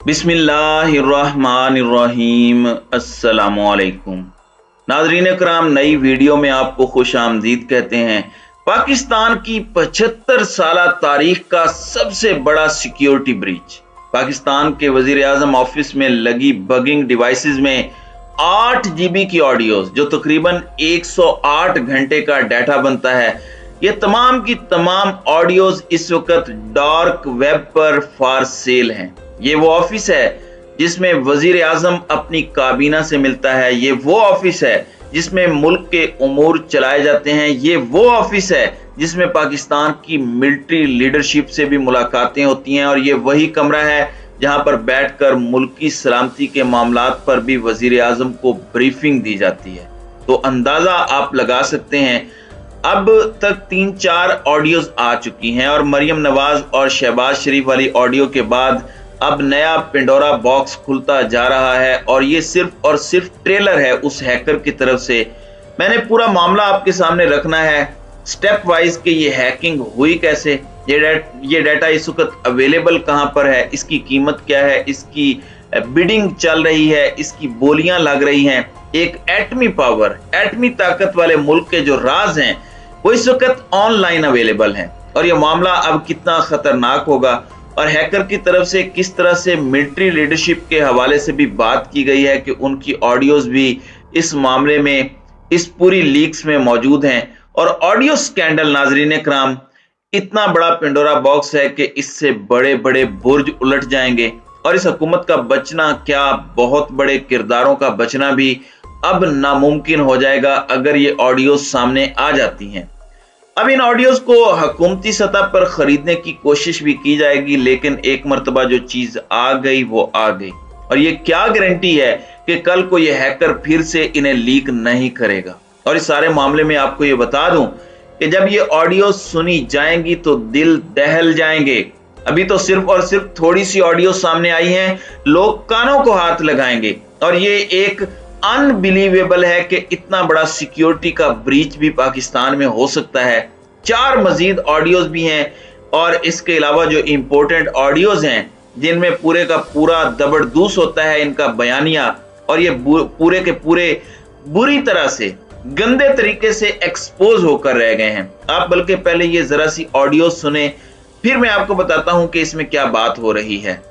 बिस्मिल्लाहिर्रहमानिर्रहीम। अस्सलामुअलैकुम नाज़रीन कराम, नई वीडियो में आपको खुश आमदीद कहते हैं। पाकिस्तान की 75 साल तारीख का सबसे बड़ा सिक्योरिटी ब्रीच। पाकिस्तान के वजीर आजम ऑफिस में लगी बगिंग डिवाइसेस में 8 GB की ऑडियोज, जो तकरीबन 108 घंटे का डाटा बनता है, ये तमाम की तमाम ऑडियोज इस वक्त डार्क वेब पर फॉर सेल हैं। ये वो ऑफिस है जिसमें वजीर आजम अपनी काबीना से मिलता है। ये वो ऑफिस है जिसमें मुल्क के उमूर चलाए जाते हैं। ये वो ऑफिस है जिसमें पाकिस्तान की मिलिट्री लीडरशिप से भी मुलाकातें होती हैं। और ये वही कमरा है जहां पर बैठकर मुल्क की सलामती के मामलात पर भी वजीर आजम को ब्रीफिंग दी जाती है। तो अंदाजा आप लगा सकते हैं, अब तक 3-4 ऑडियोज आ चुकी हैं और मरियम नवाज और शहबाज शरीफ वाली ऑडियो के बाद अब नया पेंडोरा बॉक्स खुलता जा रहा है। और ये सिर्फ और सिर्फ ट्रेलर है उस हैकर की तरफ से। मैंने पूरा मामला आपके सामने रखना है स्टेप वाइज कि ये हैकिंग हुई कैसे, ये डाटा इस वक्त अवेलेबल कहां पर है, इसकी कीमत क्या है, इसकी बिडिंग चल रही है, इसकी बोलियां लग रही हैं। एक एटमी पावर, एटमी ताकत वाले मुल्क के जो राज हैं वो इस वक्त ऑनलाइन अवेलेबल हैं। और ये मामला अब कितना खतरनाक होगा, और हैकर की तरफ से किस तरह से मिलिट्री लीडरशिप के हवाले से भी बात की गई है कि उनकी ऑडियोज भी इस मामले में, इस पूरी लीक्स में मौजूद हैं। और ऑडियो स्कैंडल नाजरीन कराम इतना बड़ा पेंडोरा बॉक्स है कि इससे बड़े बड़े बुर्ज उलट जाएंगे और इस हुकूमत का बचना क्या, बहुत बड़े किरदारों का बचना भी अब नामुमकिन हो जाएगा अगर ये ऑडियोज सामने आ जाती हैं। अब इन ऑडियोज को हुकूमती सतह पर खरीदने की कोशिश भी की जाएगी, लेकिन एक मर्तबा जो चीज आ गई वो आ गई। और ये क्या गारंटी है कि कल को ये हैकर फिर से इन्हें लीक नहीं करेगा। और इस सारे मामले में आपको ये बता दूं कि जब ये ऑडियो सुनी जाएंगी तो दिल दहल जाएंगे। अभी तो सिर्फ और सिर्फ थोड़ी सी ऑडियो सामने आई हैं, लोग कानों को हाथ लगाएंगे। और ये एक अनबिलीवेबल है कि इतना बड़ा सिक्योरिटी का ब्रीच भी पाकिस्तान में हो सकता है। 4 मजीद ऑडियोज भी हैं और इसके अलावा जो इंपॉर्टेंट ऑडियोज हैं जिनमें पूरे का पूरा जबरदस्त होता है इनका बयानिया, और ये पूरे के पूरे बुरी तरह से गंदे तरीके से एक्सपोज होकर रह गए हैं। आप बल्कि पहले ये जरा सी ऑडियो सुने, फिर मैं आपको बताता हूं कि इसमें क्या बात हो रही है।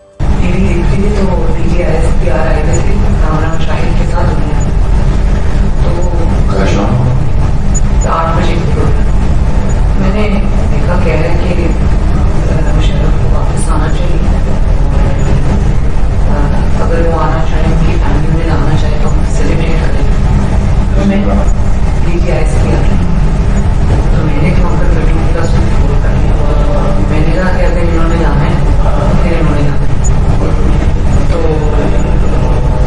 मैंने देखा कह रहे हैं कि मुशर्रफ को वापस आना चाहिए, अगर वो आना चाहे, उनकी फैमिली में आना चाहे तो हम सेलिब्रेट करें। तो मैं DGI से किया, तो मैंने वहाँ पर 22+ में फोन कर लिया और मैंने कहा कि अगर इन्होंने जाना है फिर इन्होंने जाना है। तो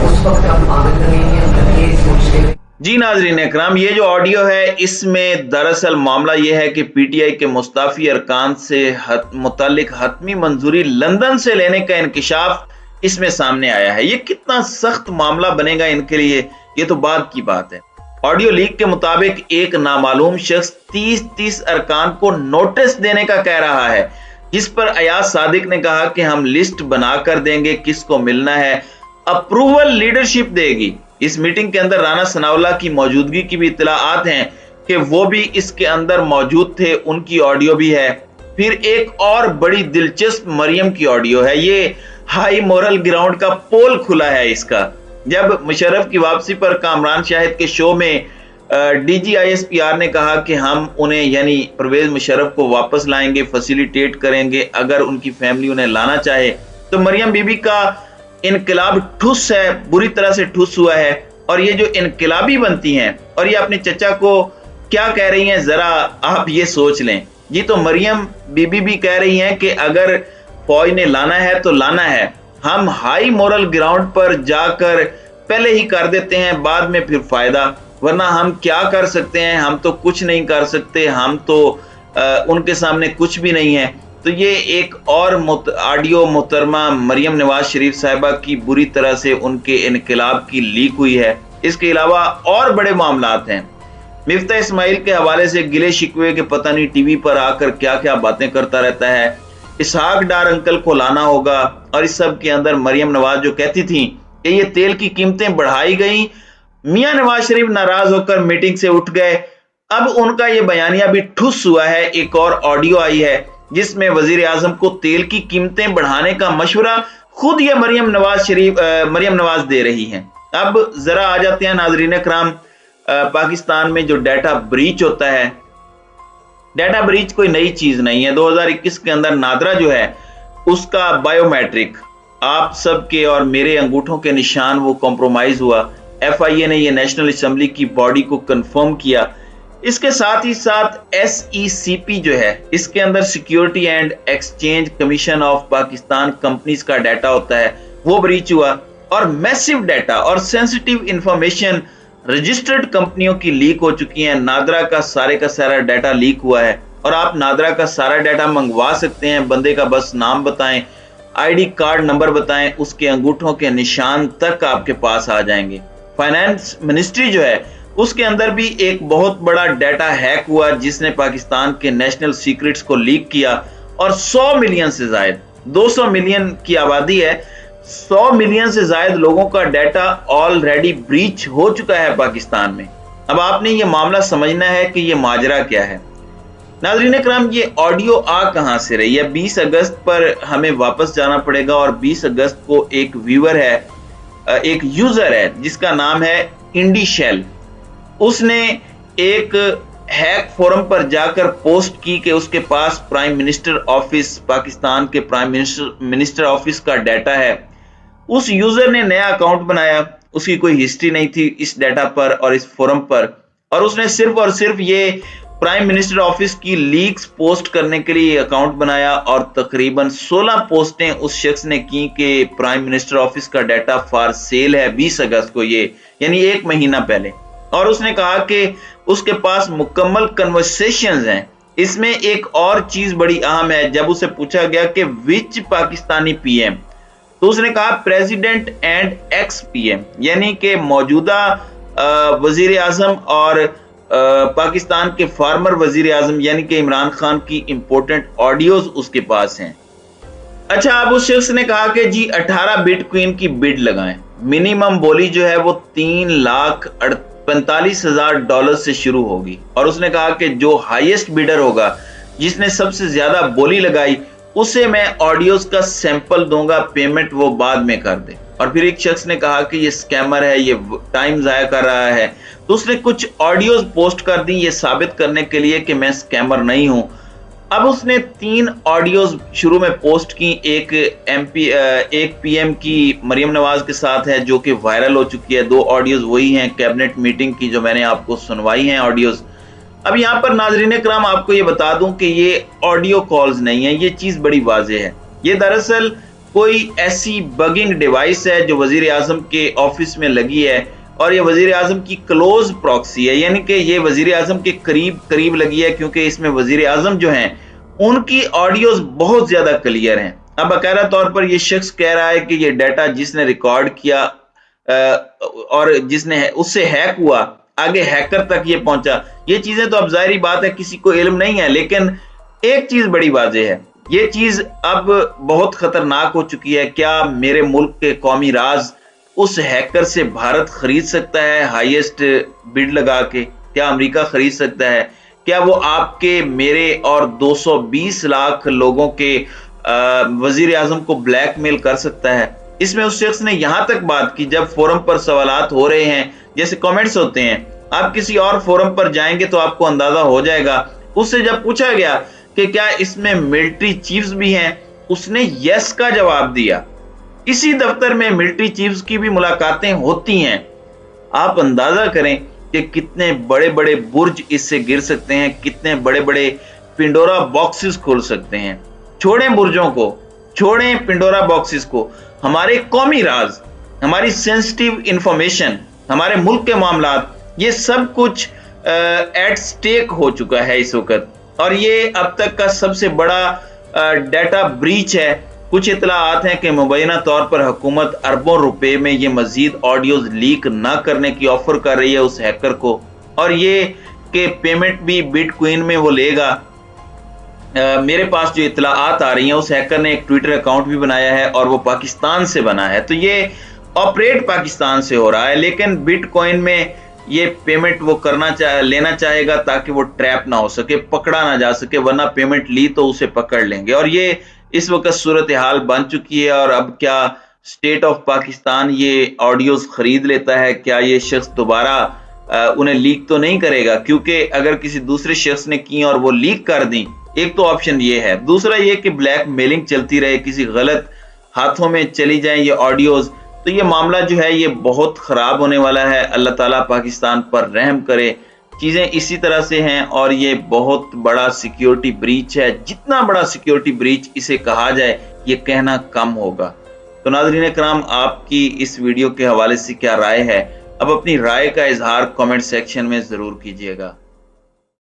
उस वक्त आप पागल लगेंगे, हम ये सोच के। जी नाजरीन इकराम, ये जो ऑडियो है इसमें दरअसल मामला ये है कि PTI के मुस्ताफी अरकान से मुतालिक हतमी मंजूरी लंदन से लेने का इंकिशाफ इसमें सामने आया है। ये कितना सख्त मामला बनेगा इनके लिए, ये तो बाद की बात है। ऑडियो लीक के मुताबिक एक नामालूम शख्स 30 अरकान को नोटिस देने का कह रहा है, जिस पर अयाज सादिक ने कहा कि हम लिस्ट बनाकर देंगे, किसको मिलना है, अप्रूवल लीडरशिप देगी। इस मीटिंग के अंदर राना सनाउल्लाह की मौजूदगी की भी इत्तलाआत हैं कि वो भी इसके अंदर मौजूद थे, उनकी ऑडियो भी है। फिर एक और बड़ी दिलचस्प मरियम की ऑडियो है। ये हाई मोरल ग्राउंड का पोल खुला है इसका, जब मुशर्रफ की वापसी पर कामरान शाहिद के शो में DGISPR ने कहा कि हम उन्हें यानी परवेज मुशर्रफ को वापस लाएंगे, फैसिलिटेट करेंगे अगर उनकी फैमिली उन्हें लाना चाहे। तो मरियम बीबी का इनकलाब ठुस है, बुरी तरह से ठुस हुआ है। और ये जो इनकलाबी बनती हैं और ये अपने चचा को क्या कह रही हैं, जरा आप ये सोच लें। जी, तो मरियम बीबी भी कह रही हैं कि अगर फौज ने लाना है तो लाना है, हम हाई मोरल ग्राउंड पर जाकर पहले ही कर देते हैं, बाद में फिर फायदा, वरना हम क्या कर सकते हैं, हम तो कुछ नहीं कर सकते, हम तो उनके सामने कुछ भी नहीं है। तो ये एक और ऑडियो मोहतरमा मरियम नवाज शरीफ साहिबा की बुरी तरह से उनके इनकलाब की लीक हुई है। इसके अलावा और बड़े मामलात हैं। मिफ्ता इस्माइल के हवाले से गिले शिकवे के पता नहीं टीवी पर आकर क्या क्या बातें करता रहता है। इसहाक डार अंकल को लाना होगा। और इस सब के अंदर मरियम नवाज जो कहती थी कि ये तेल की कीमतें बढ़ाई गई, मियां नवाज शरीफ नाराज होकर मीटिंग से उठ गए। अब उनका ये बयानिया भी ठुस हुआ है। एक और ऑडियो आई है जिसमें वजीर आजम को तेल की कीमतें बढ़ाने का मशवरा खुद ये मरियम नवाज दे रही हैं। अब जरा आ जाते हैं नाजरीन कराम, पाकिस्तान में जो डाटा ब्रीच होता है, डाटा ब्रीच कोई नई चीज नहीं है। 2021 के अंदर नादरा जो है उसका बायोमेट्रिक, आप सबके और मेरे अंगूठों के निशान वो कॉम्प्रोमाइज हुआ। FIA ने ये नेशनल असेंबली की बॉडी को कंफर्म किया। इसके साथ ही साथ SECP जो है, इसके अंदर security and exchange commission of Pakistan companies का डाटा होता है, वो ब्रीच हुआ। और मैसिव डाटा और सेंसिटिव इंफॉर्मेशन रजिस्टर्ड कंपनियों की लीक हो चुकी है। नादरा का सारा डाटा लीक हुआ है और आप नादरा का सारा डाटा मंगवा सकते हैं। बंदे का बस नाम बताएं, ID कार्ड नंबर बताएं, उसके अंगूठों के निशान तक आपके पास आ जाएंगे। फाइनेंस मिनिस्ट्री जो है उसके अंदर भी एक बहुत बड़ा डाटा हैक हुआ जिसने पाकिस्तान के नेशनल सीक्रेट्स को लीक किया। और 100 मिलियन से ज्यादा, 200 मिलियन की आबादी है, 100 मिलियन से ज्यादा लोगों का डाटा ऑलरेडी ब्रीच हो चुका है पाकिस्तान में। अब आपने ये मामला समझना है कि ये माजरा क्या है। नाज़रीन कराम, ये ऑडियो आ कहां से रही है? 20 अगस्त पर हमें वापस जाना पड़ेगा और 20 अगस्त को एक व्यूअर है, एक यूजर है जिसका नाम है इंडी शेल, उसने एक हैक फोरम पर जाकर पोस्ट की कि उसके पास प्राइम मिनिस्टर ऑफिस, पाकिस्तान के प्राइम मिनिस्टर ऑफिस का डाटा है। उस यूजर ने नया अकाउंट बनाया, उसकी कोई हिस्ट्री नहीं थी इस डाटा पर और इस फोरम पर, और उसने सिर्फ और सिर्फ ये प्राइम मिनिस्टर ऑफिस की लीक्स पोस्ट करने के लिए अकाउंट बनाया। और तकरीबन 16 पोस्टें उस शख्स ने की कि प्राइम मिनिस्टर ऑफिस का डाटा फॉर सेल है 20 अगस्त को, ये यानी 1 महीना पहले। और उसने कहा कि उसके पास मुकम्मल कन्वर्सेशंस हैं। इसमें एक और चीज बड़ी अहम है, जब उसे पूछा गया कि विच पाकिस्तानी PM, तो उसने कहा प्रेसिडेंट एंड एक्स PM, यानी कि मौजूदा वजीर आजम और पाकिस्तान के फार्मर वजीर आजम यानी कि इमरान खान की इंपॉर्टेंट ऑडियोज उसके पास हैं। अच्छा, अब उस शख्स ने कहा कि जी 18 बिटकॉइन की बिड लगाएं। मिनिमम बोली जो है वो $3,45,000 से शुरू होगी। और उसने कहा कि जो हाईएस्ट बिडर होगा, जिसने सबसे ज्यादा बोली लगाई, उसे मैं ऑडियोज का सैंपल दूंगा, पेमेंट वो बाद में कर दे। और फिर एक शख्स ने कहा कि ये स्कैमर है, ये टाइम जाया कर रहा है, तो उसने कुछ ऑडियोज पोस्ट कर दी ये साबित करने के लिए कि मैं स्कैमर नहीं हूं। अब उसने 3 ऑडियोज शुरू में पोस्ट की, एक PM की मरियम नवाज के साथ है जो कि वायरल हो चुकी है। 2 ऑडियोज वही हैं कैबिनेट मीटिंग की जो मैंने आपको सुनवाई हैं ऑडियोज। अब यहाँ पर नाजरीन कराम आपको ये बता दूं कि ये ऑडियो कॉल्स नहीं है, ये चीज बड़ी वाज़ेह है। ये दरअसल कोई ऐसी बगिंग डिवाइस है जो वजीर आजम के ऑफिस में लगी है और ये वजीर आजम की क्लोज प्रॉक्सी है, यानी कि ये वजीर आजम के करीब लगी है, क्योंकि इसमें वजीर आजम जो हैं उनकी ऑडियोज बहुत ज्यादा क्लियर हैं। अब बाकायदा तौर पर ये शख्स कह रहा है कि ये डाटा जिसने रिकॉर्ड किया और जिसने उससे हैक हुआ, आगे हैकर तक ये पहुंचा। ये चीजें तो अब जाहिर बात है किसी को इल्म नहीं है, लेकिन एक चीज बड़ी वाज़ेह है, ये चीज अब बहुत खतरनाक हो चुकी है। क्या मेरे मुल्क के कौमी राज उस हैकर से भारत खरीद सकता है हाईएस्ट बिड लगा के? क्या अमेरिका खरीद सकता है? क्या वो आपके, मेरे और 220 लाख लोगों के वजीर आजम को ब्लैकमेल कर सकता है? इसमें उस शख्स ने यहां तक बात की, जब फोरम पर सवालात हो रहे हैं, जैसे कमेंट्स होते हैं, आप किसी और फोरम पर जाएंगे तो आपको अंदाजा हो जाएगा। उससे जब पूछा गया कि क्या इसमें मिलिट्री चीफ्स भी हैं, उसने यस का जवाब दिया। इसी दफ्तर में मिलिट्री चीफ्स की भी मुलाकातें होती हैं। आप अंदाजा करें कि कितने बड़े बड़े बुर्ज इससे गिर सकते हैं, कितने बड़े बड़े पिंडोरा बॉक्सेस खुल सकते हैं। छोड़ें बुर्जों को, छोड़ें पिंडोरा बॉक्सेस को, हमारे कौमी राज, हमारी सेंसिटिव इंफॉर्मेशन, हमारे मुल्क के मामलात, ये सब कुछ एट स्टेक हो चुका है इस वक्त। और ये अब तक का सबसे बड़ा डाटा ब्रीच है। कुछ इतलाआत हैं कि मुबैना तौर पर हुकूमत अरबों रुपए में ये मजीद ऑडियोज लीक ना करने की ऑफर कर रही है उस हैकर को, और ये कि पेमेंट भी बिटकॉइन में वो लेगा। मेरे पास जो इत्तलाआत आ रही हैं उस हैकर ने एक ट्विटर अकाउंट भी बनाया है और वो पाकिस्तान से बना है, तो ये ऑपरेट पाकिस्तान से हो रहा है, लेकिन बिटकॉइन में ये पेमेंट वो लेना चाहेगा ताकि वो ट्रैप ना हो सके, पकड़ा ना जा सके, वरना पेमेंट ली तो उसे पकड़ लेंगे। और ये इस वक्त सूरत हाल बन चुकी है। और अब क्या स्टेट ऑफ पाकिस्तान ये ऑडियोज खरीद लेता है? क्या ये शख्स दोबारा उन्हें लीक तो नहीं करेगा? क्योंकि अगर किसी दूसरे शख्स ने की और वो लीक कर दी, एक तो ऑप्शन ये है, दूसरा ये कि ब्लैक मेलिंग चलती रहे, किसी गलत हाथों में चली जाएं ये ऑडियोज, तो ये मामला जो है ये बहुत खराब होने वाला है। अल्लाह ताला पाकिस्तान पर रहम करे। चीजें इसी तरह से हैं और ये बहुत बड़ा सिक्योरिटी ब्रीच है। जितना बड़ा सिक्योरिटी ब्रीच इसे कहा जाए ये कहना कम होगा। तो नाज़रीन कराम, आपकी इस वीडियो के हवाले से क्या राय है? अब अपनी राय का इजहार कमेंट सेक्शन में जरूर कीजिएगा।